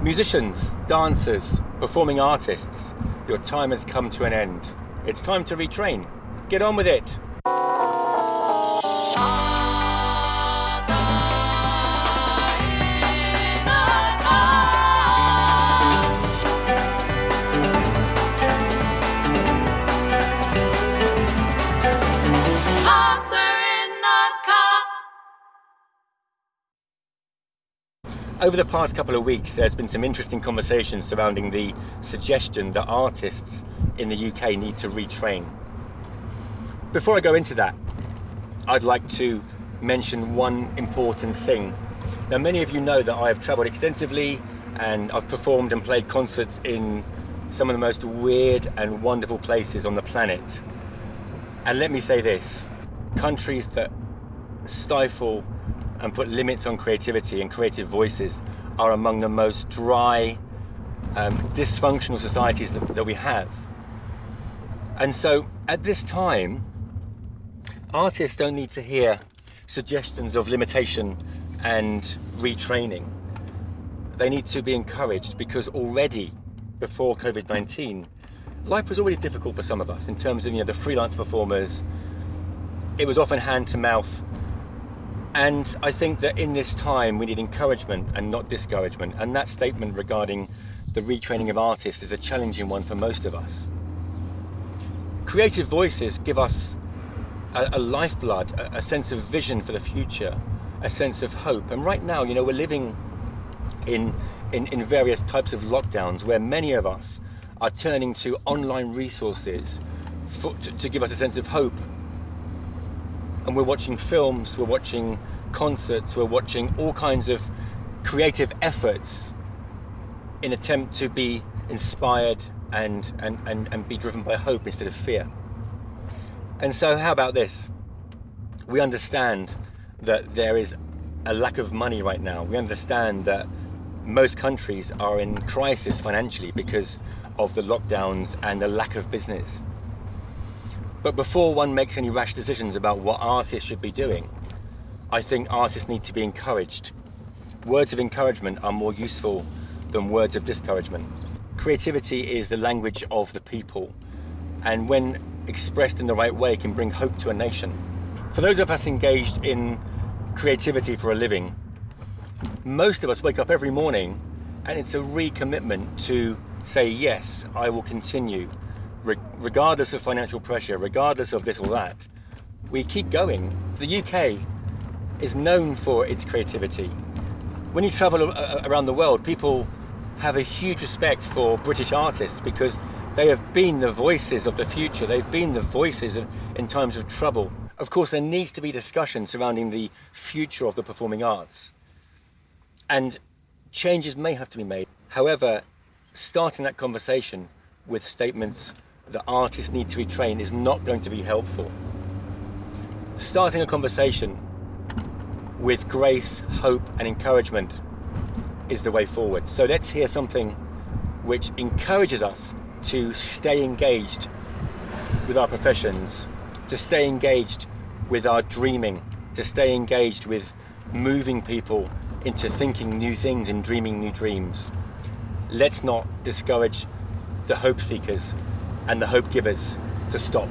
Musicians, dancers, performing artists, your time has come to an end. It's time to retrain. Get on with it. Over the past couple of weeks, there's been some interesting conversations surrounding the suggestion that artists in the UK need to retrain. Before I go into that, I'd like to mention one important thing. Now, many of you know that I have travelled extensively and I've performed and played concerts in some of the most weird and wonderful places on the planet. And let me say this, countries that stifle and put limits on creativity and creative voices are among the most dry, dysfunctional societies that we have. And so at this time, artists don't need to hear suggestions of limitation and retraining. They need to be encouraged, because already before COVID-19, life was already difficult for some of us in terms of the freelance performers. It was often hand to mouth. And I think that in this time we need encouragement and not discouragement. And that statement regarding the retraining of artists is a challenging one for most of us. Creative voices give us a lifeblood, a sense of vision for the future, a sense of hope. And right now, we're living in various types of lockdowns where many of us are turning to online resources to give us a sense of hope. And we're watching films, we're watching concerts, we're watching all kinds of creative efforts in attempt to be inspired and be driven by hope instead of fear. And so how about this? We understand that there is a lack of money right now. We understand that most countries are in crisis financially because of the lockdowns and the lack of business. But before one makes any rash decisions about what artists should be doing, I think artists need to be encouraged. Words of encouragement are more useful than words of discouragement. Creativity is the language of the people, and when expressed in the right way can bring hope to a nation. For those of us engaged in creativity for a living, most of us wake up every morning and it's a recommitment to say, yes, I will continue. Regardless of financial pressure, regardless of this or that, we keep going. The UK is known for its creativity. When you travel around the world, people have a huge respect for British artists because they have been the voices of the future. They've been the voices in times of trouble. Of course, there needs to be discussion surrounding the future of the performing arts, and changes may have to be made. However, starting that conversation with statements that artists need to retrain is not going to be helpful. Starting a conversation with grace, hope and encouragement is the way forward. So let's hear something which encourages us to stay engaged with our professions, to stay engaged with our dreaming, to stay engaged with moving people into thinking new things and dreaming new dreams. Let's not discourage the hope seekers and the hope givers to stop.